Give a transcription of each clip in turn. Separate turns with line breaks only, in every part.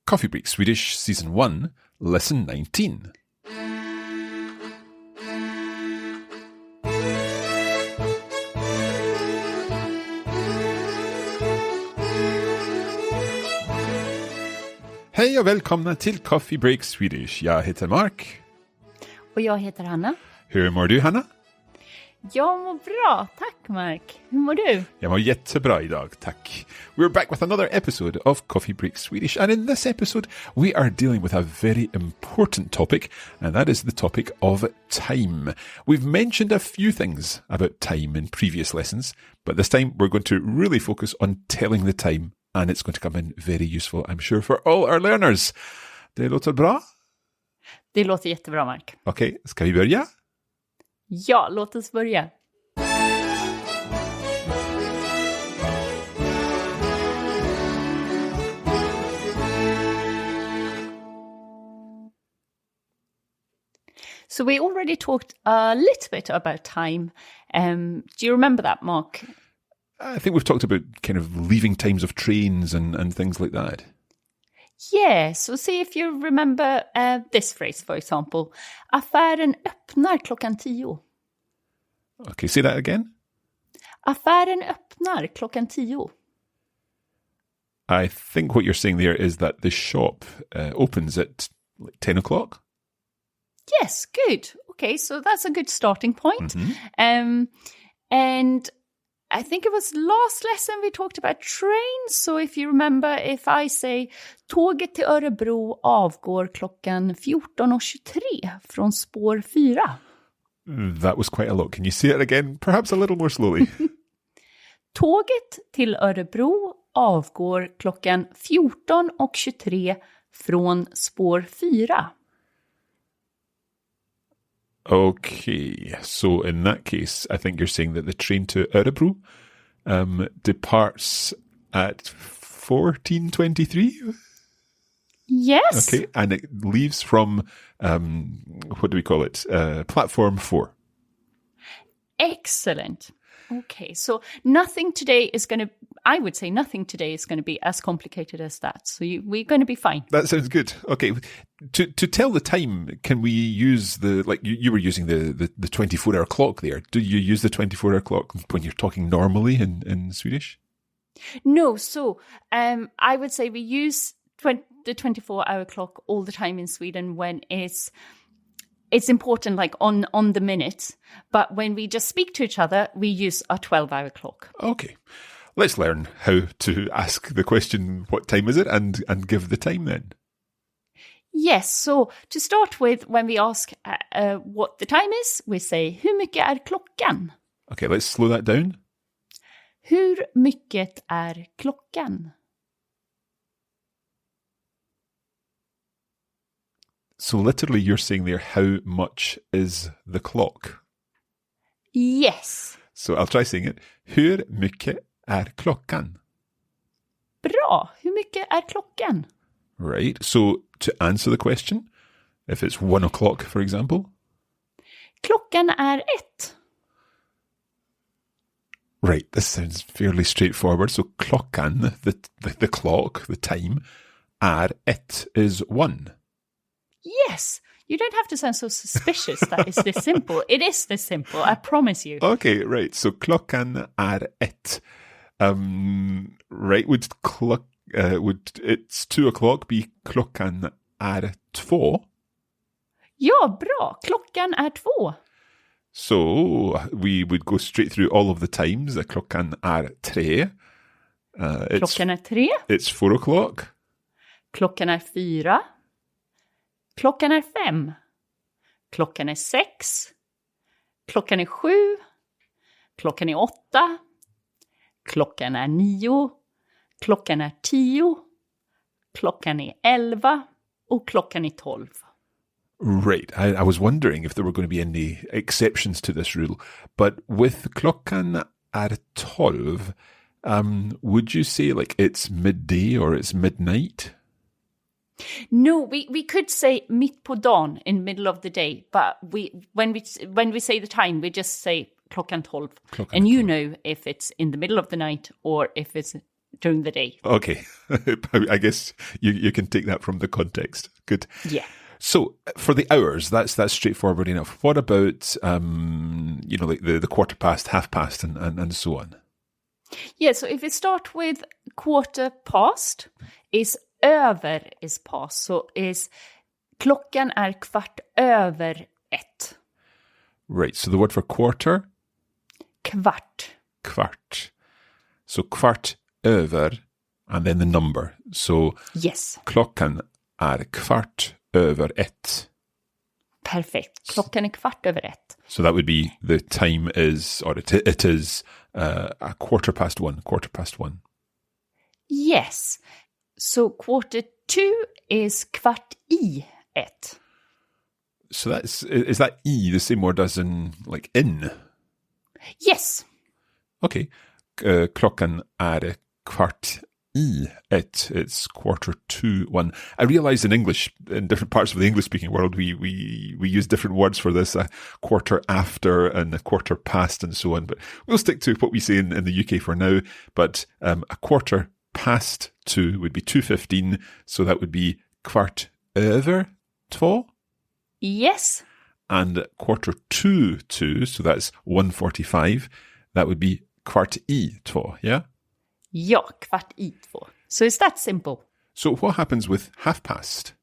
Coffee Break Swedish Season 1, Lesson 19. Hej och välkomna till Coffee Break Swedish. Jag heter Mark.
Och jag heter Hanna.
Hur mår du, Hanna?
Jag mår bra, tack Mark. Hur mår du?
Jag mår jättebra idag, tack. We're back with another episode of Coffee Break Swedish, and in this episode we are dealing with a very important topic, and that is the topic of time. We've mentioned a few things about time in previous lessons, but this time we're going to really focus on telling the time, and it's going to come in very useful, I'm sure, for all our learners. Det låter bra?
Det låter jättebra, Mark.
Okej, ska vi börja?
Ja, låt oss börja. So we already talked a little bit about time. Do you remember that, Mark?
I think we've talked about kind of leaving times of trains and things like that.
Yeah, so see if you remember this phrase, for example. Affären öppnar 10:00.
Okay, say that again.
Affären öppnar 10:00.
I think what you're saying there is that the shop opens at like 10 o'clock.
Yes, good. Okay, so that's a good starting point.
Mm-hmm.
And I think it was last lesson we talked about trains. So if you remember, if I say tåget till Örebro avgår 14:23 från spår 4.
That was quite a lot. Can you say it again? Perhaps a little more slowly.
Tåget till Örebro avgår 14:23 från spår 4.
Okay, so in that case, I think you're saying that the train to Örebro departs at 14:23?
Yes.
Okay, and it leaves from, what do we call it? Platform 4.
Excellent. Okay, so nothing today is going to, I would say nothing today is going to be as complicated as that. So we're going to be fine.
That sounds good. Okay, to tell the time, can we use the, like you were using the 24-hour clock there. Do you use the 24-hour clock when you're talking normally in Swedish?
No, so I would say we use the 24-hour clock all the time in Sweden when it's important, like on the minute. But when we just speak to each other, we use a 12-hour clock.
Okay. Let's learn how to ask the question, what time is it, and give the time then.
Yes, so to start with, when we ask what the time is, we say, hur mycket är klockan?
Okay, let's slow that down.
Hur mycket är klockan?
So literally you're saying there, how much is the clock?
Yes.
So I'll try saying it. Hur mycket är klockan?
Bra. Hur mycket är klockan?
Right. So to answer the question, if it's 1 o'clock, for example.
Klockan är 1.
Right. This sounds fairly straightforward. So klockan, the clock, the time, är 1 is 1.
Yes, you don't have to sound so suspicious that it's this simple. It is this simple, I promise you.
Okay, right. So klockan är 1. Right, would it's 2 o'clock be klockan är 2?
Ja, bra. Klockan är 2.
So we would go straight through all of the times. Klockan är 3.
Klockan är 3.
It's 4 o'clock.
Klockan är 4. Klockan är 5. Klockan är 6. Klockan är 7. Klockan är 8. Klockan är 9. Klockan är 10. Klockan är 11. Och klockan är 12.
Right. I was wondering if there were going to be any exceptions to this rule. But with klockan är 12, would you say like it's midday or it's midnight?
No, we could say mitt på dagen, in middle of the day, but when we say the time, we just say klockan 12.
Klockan
and
12.
you know if it's in the middle of the night or if it's during the day.
Okay. I guess you can take that from the context. Good.
Yeah.
So for the hours, that's straightforward enough. What about, like the quarter past, half past, and so on?
Yeah, so if we start with quarter past, is över is past. So is klockan är kvart över ett.
Right, so the word for quarter?
Kvart.
Kvart. So kvart över, and then the number. So
yes.
Klockan är kvart över ett.
Perfect. Klockan är kvart över ett.
So that would be the time is, or it is a quarter past one.
Yes. So quarter to is kvart I ett.
So is that E the same word as in, like, in?
Yes.
Okay. Klockan är kvart I ett. It's quarter to one. I realize in English, in different parts of the English-speaking world, we use different words for this, a quarter after and a quarter past and so on. But we'll stick to what we say in the UK for now. But a quarter past two would be 2:15. So that would be kvart över två.
Yes.
And quarter to two, so that's 1:45. That would be kvart I två, yeah?
Ja, kvart I två. So it's that simple.
So what happens with half past?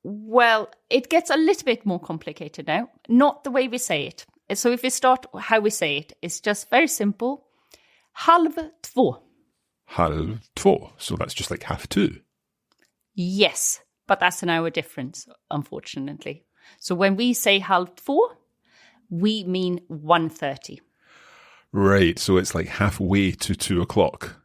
Well, it gets a little bit more complicated now. Not the way we say it. So if we start how we say it, it's just very simple. Halv två.
Halv två. So that's just like half two.
Yes, but that's an hour difference, unfortunately. So when we say halv två, we mean 1:30.
Right, so it's like halfway to 2:00.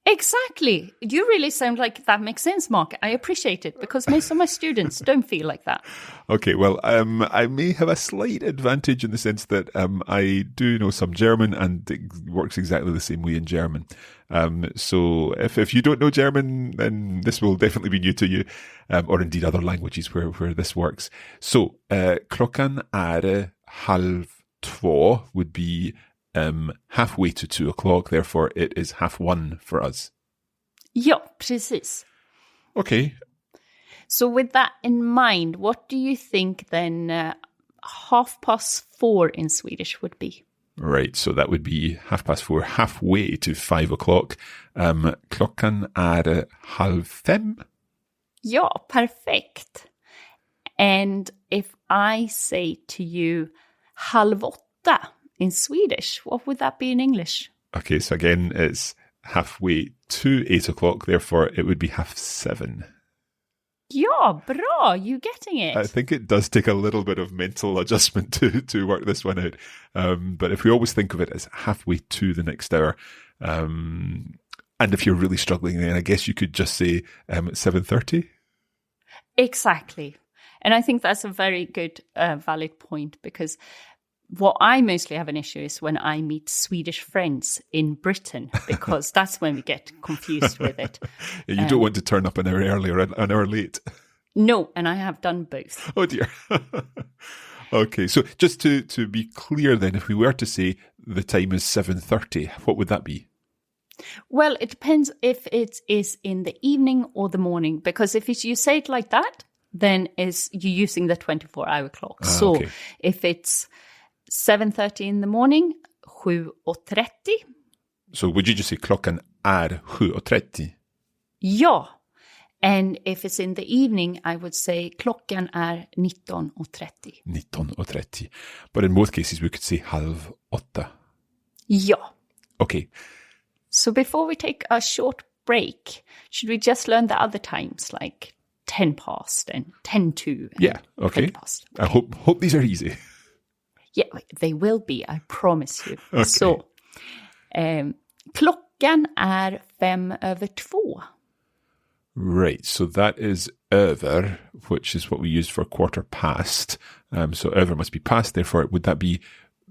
Exactly. You really sound like that makes sense, Mark. I appreciate it because most of my students don't feel like that.
Okay, well, I may have a slight advantage in the sense that I do know some German and it works exactly the same way in German. So if you don't know German, then this will definitely be new to you, or indeed other languages where this works. So klockan är halv två would be halfway to 2:00, therefore it is 1:30 for us.
Ja, precis.
Okay.
So with that in mind, what do you think then 4:30 in Swedish would be?
Right, so that would be 4:30, halfway to 5:00. Klockan är 4:30.
Ja, perfect. And if I say to you 7:30 in Swedish, what would that be in English?
Okay, so again, it's halfway to 8:00, therefore it would be 7:30.
Ja, bra, you getting it.
I think it does take a little bit of mental adjustment to work this one out. But if we always think of it as halfway to the next hour, and if you're really struggling, then I guess you could just say 7:30.
Exactly. And I think that's a very good, valid point, because what I mostly have an issue is when I meet Swedish friends in Britain, because that's when we get confused with it.
You don't want to turn up an hour early or an hour late.
No, and I have done both.
Oh dear. Okay, so just to be clear then, if we were to say the time is 7:30, what would that be?
Well, it depends if it is in the evening or the morning, because if you say it like that, then you're using the 24-hour clock. So
okay.
If it's 7:30 in the morning, 7:30.
So would you just say klockan är 7:30?
Ja. And if it's in the evening, I would say klockan är 19:30.
19:30. But in both cases, we could say 7:30.
Ja.
Okay.
So before we take a short break, should we just learn the other times, like 10 past and 10 to?
Yeah, okay.
10 past. Okay.
I hope these are easy.
Yeah, they will be, I promise you.
Okay.
Så, klockan är 2:05.
Right, so that is över, which is what we use for quarter past. So över must be past, therefore would that be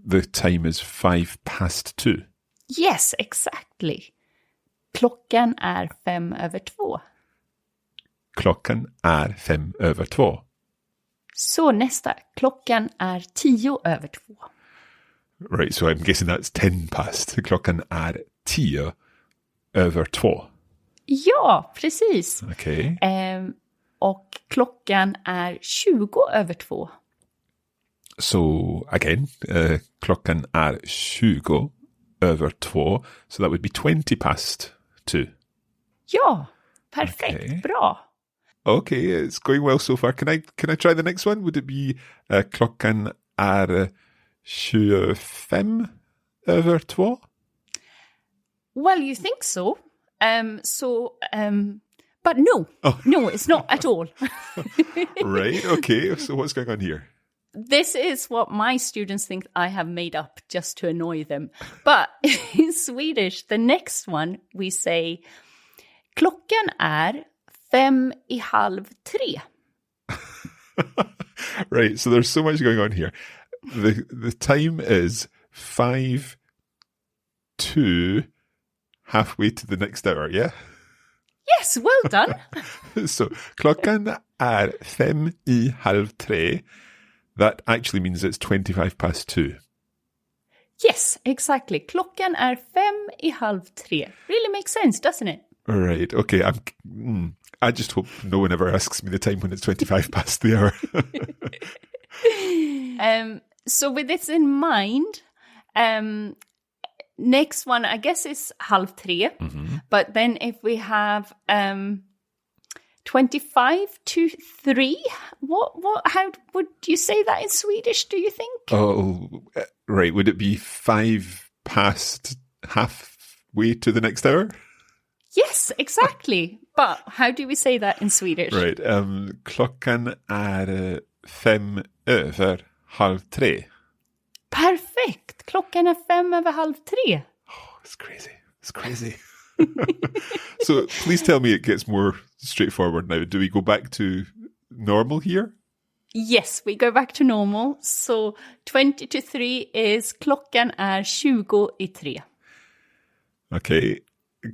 the time is 2:05?
Yes, exactly. Klockan är 2:05.
Klockan är 2:05.
Så nästa, klockan är 10:02.
Right, so I'm guessing that's 10 past. Klockan är 10 över 2.
Ja, precis.
Okej.
Och klockan är 20 över 2.
So again, klockan är 20 över 2. So that would be 20 past 2.
Ja, perfekt.
Okay.
Bra.
Okay, it's going well so far. Can I try the next one? Would it be klockan är 25 över 2?
Well, you think so. But no.
Oh.
No, it's not at all.
Right, okay. So what's going on here?
This is what my students think I have made up just to annoy them. But in Swedish, the next one, we say klockan är 2:55.
Right, so there's so much going on here. The time is 5 to halfway to the next hour, yeah?
Yes, well done.
So, klockan är 2:55. That actually means it's 25 past 2.
Yes, exactly. Klockan är 2:55. Really makes sense, doesn't it?
Right, okay. I just hope no one ever asks me the time when it's 25 past the hour.
So with this in mind, next one, I guess, is 2:30. Mm-hmm. But then if we have 25 to 3, how would you say that in Swedish, do you think?
Oh, right. Would it be 5 past halfway to the next hour?
Yes, exactly. But how do we say that in Swedish?
Right. Klockan är 2:05.
Perfekt. Klockan är 2:05.
Oh, it's crazy. It's crazy. So please tell me it gets more straightforward now. Do we go back to normal here?
Yes, we go back to normal. So 20 to 3 is klockan är 20:03.
Okay.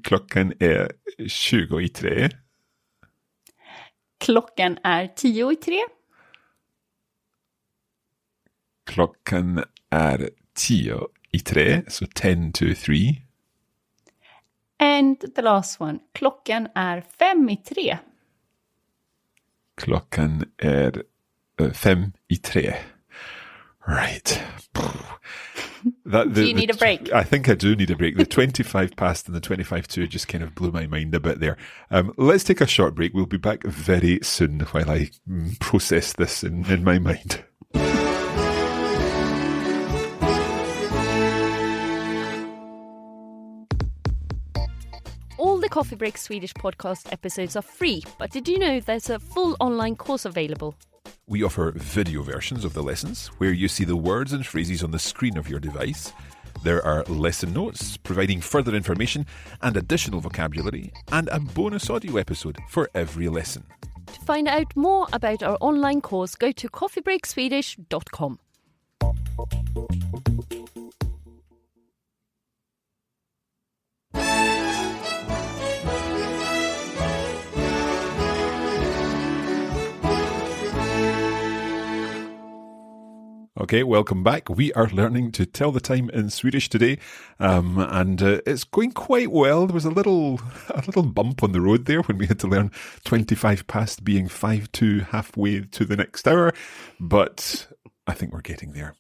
Klockan är 20:03.
Klockan är 10:03.
Klockan är 10:03, so 10 to 3.
And the last one, klockan är 5:03.
Klockan är 5:03. Right.
Do you need a break?
I think I do need a break. The 25 past and the 25 to just kind of blew my mind a bit there. Let's take a short break. We'll be back very soon while I process this in my mind.
All the Coffee Break Swedish podcast episodes are free, but did you know there's a full online course available?
We offer video versions of the lessons where you see the words and phrases on the screen of your device. There are lesson notes providing further information and additional vocabulary, and a bonus audio episode for every lesson.
To find out more about our online course, go to coffeebreakswedish.com.
Okay, welcome back. We are learning to tell the time in Swedish today, and it's going quite well. There was a little bump on the road there when we had to learn 25 past being 5 to halfway to the next hour, but I think we're getting there.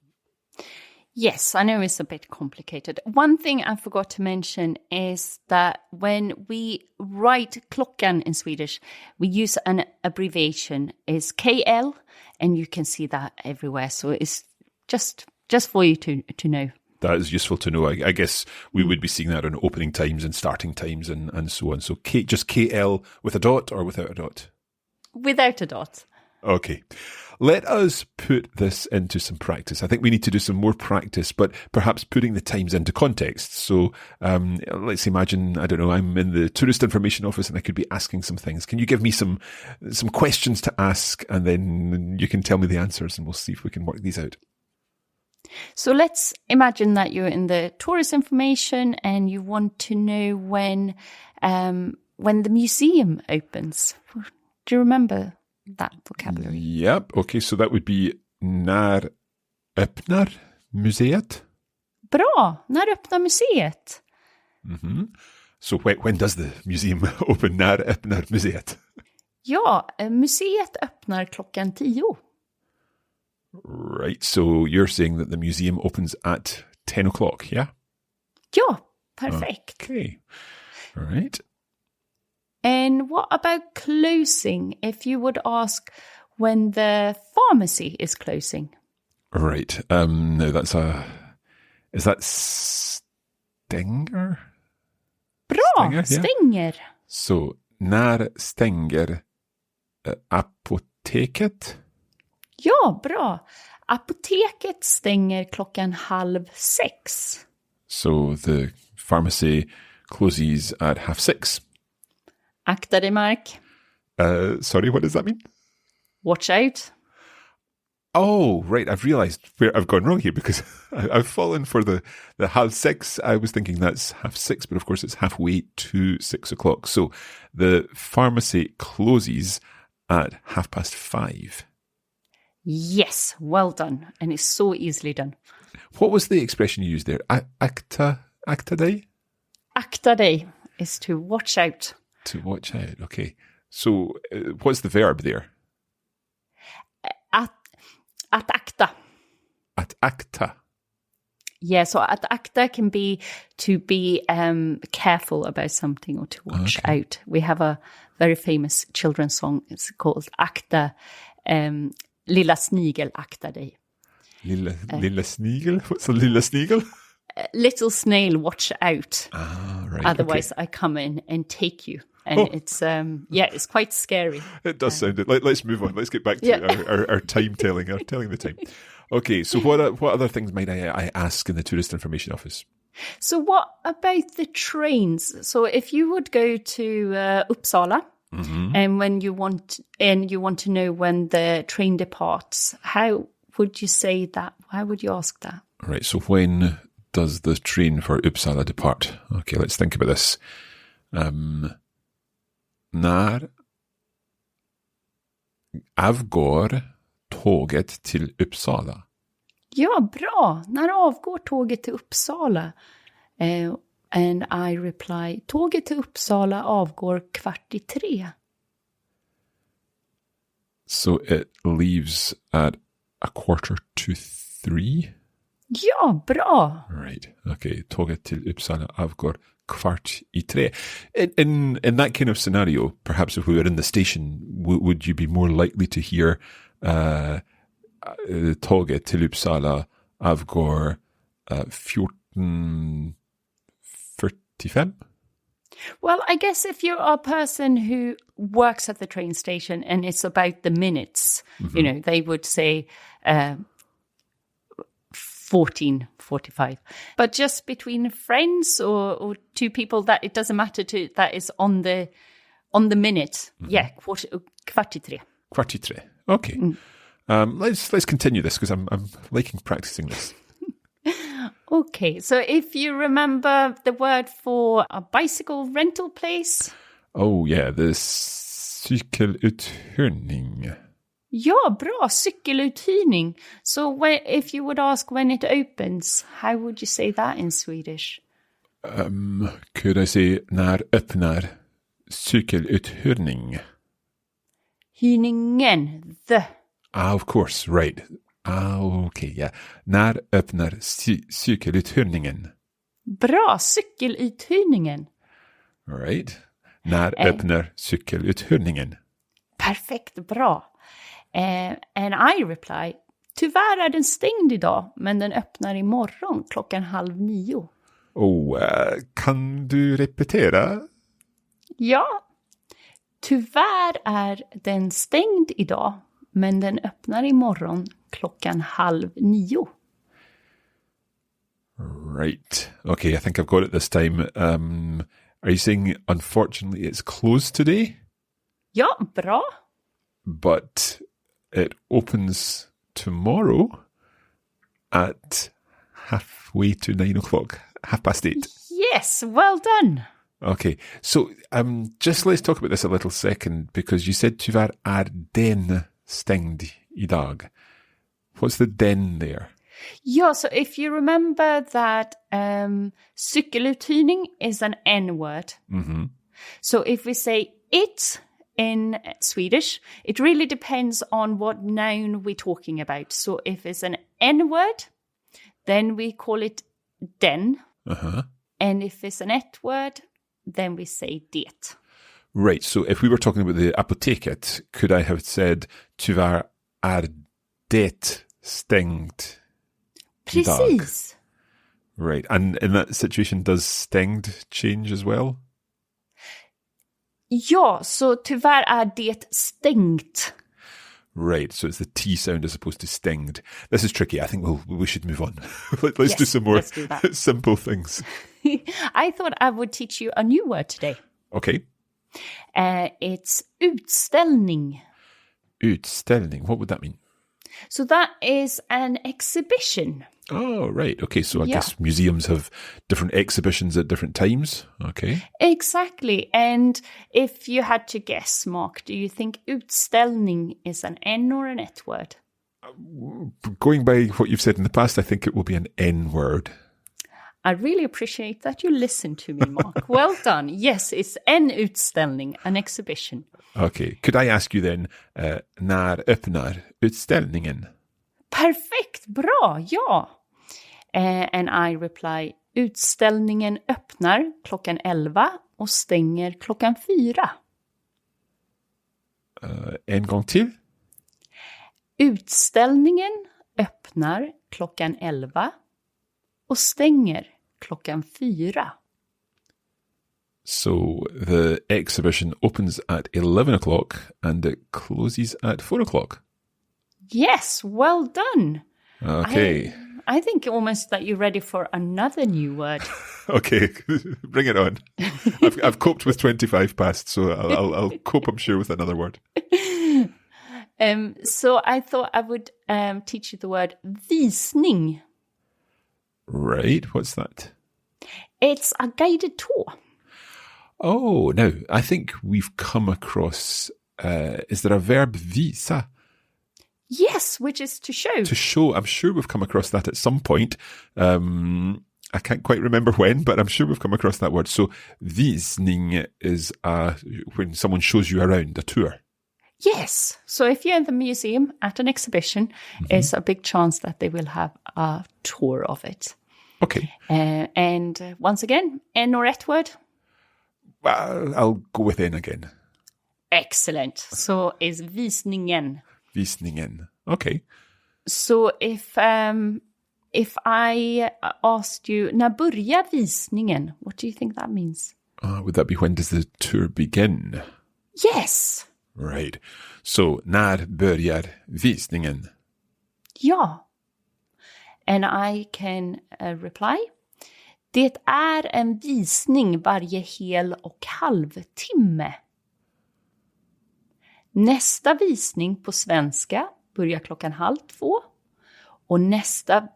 Yes, I know it's a bit complicated. One thing I forgot to mention is that when we write klockan in Swedish, we use an abbreviation. It's KL, and you can see that everywhere. So it's just for you to know.
That is useful to know. I guess we would be seeing that on opening times and starting times and so on. So just KL with a dot or without a dot?
Without a dot.
Okay. Let us put this into some practice. I think we need to do some more practice, but perhaps putting the times into context. So let's imagine, I don't know, I'm in the tourist information office and I could be asking some things. Can you give me some questions to ask, and then you can tell me the answers and we'll see if we can work these out.
So let's imagine that you're in the tourist information and you want to know when the museum opens. Do you remember that vocabulary?
Yep. Okay, so that would be när öppnar museet?
Bra! När öppnar museet?
Mm-hmm. So when does the museum open? När öppnar museet?
Ja, museet öppnar 10:00.
Right, so you're saying that the museum opens at 10 o'clock, yeah?
Ja, perfekt.
Okay, all right.
And what about closing? If you would ask when the pharmacy is closing.
Right, no, is that stänger?
Bra,
yeah.
stänger.
Så när stänger apoteket?
Ja, bra. Apoteket stänger 5:30.
So the pharmacy closes at 6:30.
Akta dig, Mark.
Sorry, what does that mean?
Watch out.
Oh, right. I've realized where I've gone wrong here because I've fallen for the 6:30. I was thinking that's 6:30, but of course it's halfway to 6 o'clock. So the pharmacy closes at 5:30.
Yes, well done. And it's so easily done.
What was the expression you used there? Akta dig?
Akta dig is to watch out.
To watch out. Okay. So what's the verb there?
Att akta.
At acta.
Yeah, so att akta can be to be careful about something or to watch out. We have a very famous children's song. It's called Akta, Lilla snigel, akta dig.
Lilla snigel? What's a lilla snigel?
Little snail, watch out.
Ah, right.
Otherwise, I come in and take you. And it's it's quite scary.
It does sound it. Let's move on. Let's get back to our time telling the time. Okay, so what other things might I ask in the Tourist Information Office?
So what about the trains? So if you would go to Uppsala, and when you want to know when the train departs, how would you say that? How would you ask that?
Right. So when does the train for Uppsala depart? Okay, let's think about this. När avgår tåget till Uppsala?
Ja, bra. När avgår tåget till Uppsala? And I reply, tåget till Uppsala avgår 2:45.
So it leaves at 2:45?
Ja, bra.
Right. Okay. Tåget till Uppsala avgår 2:45. In that kind of scenario, perhaps if we were in the station, would you be more likely to hear tåget till Uppsala avgår 14:45?
Well, I guess if you're a person who works at the train station and it's about the minutes, they would say 14:45. But just between friends or two people, that it doesn't matter to that is on the minute. Yeah, 2:45.
2:45. Okay. Let's continue this because I'm liking practicing this.
Okay, so if you remember the word for a bicycle rental place.
Oh yeah, the cykeluthyrning.
Ja, bra, cykeluthyrning. So if you would ask when it opens, how would you say that in Swedish?
Could I say när öppnar cykeluthyrning?
Hyrningen, the.
Of course, right. Okay, yeah. När öppnar cykeluthyrningen?
Bra, cykeluthyrningen.
Right. När öppnar cykeluthyrningen?
Perfekt, bra. And I reply, tyvärr är den stängd idag, men den öppnar imorgon 8:30.
Kan du repetera?
Ja. Tyvärr är den stängd idag, men den öppnar imorgon 8:30.
Right. Okay, I think I've got it this time. Are you saying, unfortunately, it's closed today?
Ja, bra.
But it opens tomorrow at halfway to 9 o'clock, 8:30.
Yes, well done.
Okay, so just let's talk about this a little second because you said tyvärr är den stängd idag. What's the den there?
Yeah, so if you remember that cykeluthyrning is an N-word.
Mm-hmm.
So if we say it in Swedish, it really depends on what noun we're talking about. So if it's an N-word, then we call it den.
Uh-huh.
And if it's an ett-word, then we say det.
Right, so if we were talking about the apoteket, could I have said tyvärr är det stängt idag?
Precis.
Right, and in that situation, does stängd change as well?
Ja, så tyvärr är det stängt.
Right, so it's the T sound as opposed to stenged. This is tricky. I think we should move on. Let's do some more simple things.
I thought I would teach you a new word today.
Okay.
It's utställning.
Utställning, what would that mean?
So that is an exhibition.
Oh, right. Okay, so I guess museums have different exhibitions at different times. Okay.
Exactly. And if you had to guess, Mark, do you think utställning is an N or an ett word?
Going by what you've said in the past, I think it will be an N word.
I really appreciate that you listen to me, Mark. Well done. Yes, it's en utställning, an exhibition.
Okay. Could I ask you then, när öppnar utställningen?
Perfekt, bra, ja. And I reply, utställningen öppnar klockan 11 och stänger klockan 4.
En gång till?
Utställningen öppnar klockan 11 och stänger klockan 4.
So the exhibition opens at 11 o'clock and it closes at 4 o'clock.
Yes, well done.
Okay.
I think almost that you're ready for another new word.
Okay, bring it on. I've coped with 25 past, so I'll cope, I'm sure, with another word.
So I thought I would teach you the word visning.
Right, what's that?
It's a guided tour.
Oh, now, I think we've come across, is there a verb visa?
Yes, which is to show.
To show. I'm sure we've come across that at some point. I can't quite remember when, but I'm sure we've come across that word. So visning is when someone shows you around, a tour.
Yes. So if you're in the museum at an exhibition, it's a big chance that they will have a tour of it.
Okay.
And once again, en or ett word?
I'll go with en again.
Excellent. So is visningen.
Visningen. Okay.
So if I asked you, när börjar visningen? What do you think that means?
Would that be when does the tour begin?
Yes.
Right. So, när börjar visningen?
Ja. And I can reply. Det är en visning varje hel och halvtimme. Nästa visning på svenska börjar klockan 1:30. Och nästa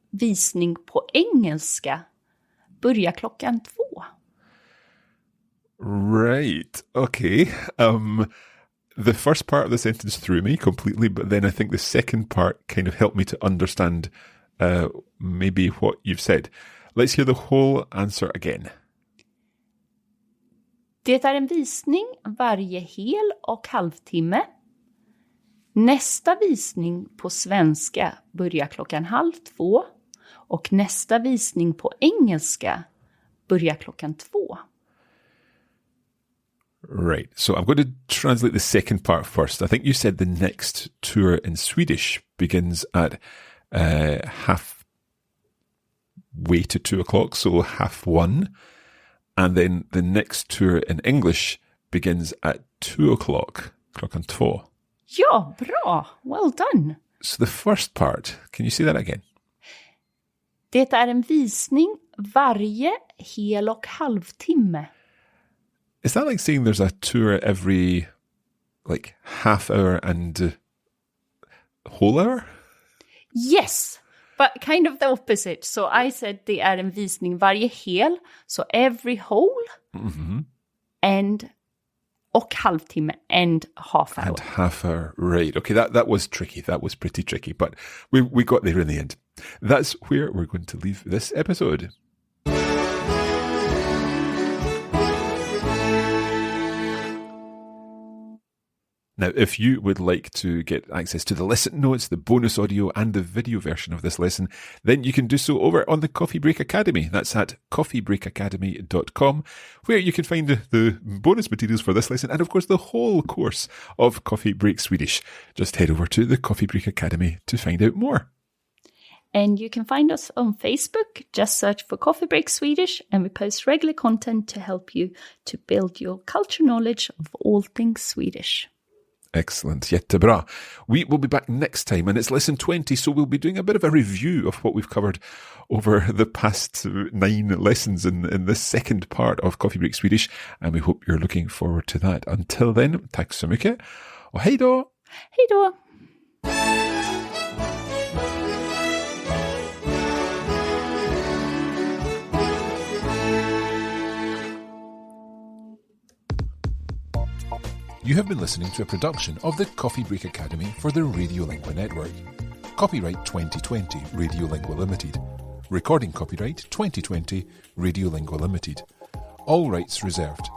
visning på engelska börjar klockan 2.
Right. Okay. The first part of the sentence threw me completely, but then I think the second part kind of helped me to understand maybe what you've said. Let's hear the whole answer again.
Det är en visning varje hel och halvtimme. Nästa visning på svenska börjar klockan 1:30. Och nästa visning på engelska börjar klockan 2.
Right. So I'm going to translate the second part first. I think you said the next tour in Swedish begins at halfway to 2 o'clock, so 1:30. And then the next tour in English begins at 2 o'clock, klockan 2.
Ja, bra. Well done.
So the first part, can you say that again?
Det är en visning varje hel och halvtimme.
Is that like saying there's a tour every, like, half hour and whole hour?
Yes, but kind of the opposite. So I said det är en visning varje hel, so every whole, and och halvtimme and half hour.
And half hour, right. Okay, that was tricky. That was pretty tricky, but we got there in the end. That's where we're going to leave this episode. Now, if you would like to get access to the lesson notes, the bonus audio and the video version of this lesson, then you can do so over on the Coffee Break Academy. That's at coffeebreakacademy.com, where you can find the bonus materials for this lesson and, of course, the whole course of Coffee Break Swedish. Just head over to the Coffee Break Academy to find out more.
And you can find us on Facebook. Just search for Coffee Break Swedish, and we post regular content to help you to build your culture knowledge of all things Swedish.
Excellent. Jättebra. We will be back next time, and it's lesson 20, so we'll be doing a bit of a review of what we've covered over the past 9 lessons in this second part of Coffee Break Swedish, and we hope you're looking forward to that. Until then, tack så mycket, och hej då!
Hej då!
You have been listening to a production of the Coffee Break Academy for the Radiolingua Network. Copyright 2020 Radiolingua Limited. Recording copyright 2020 Radiolingua Limited. All rights reserved.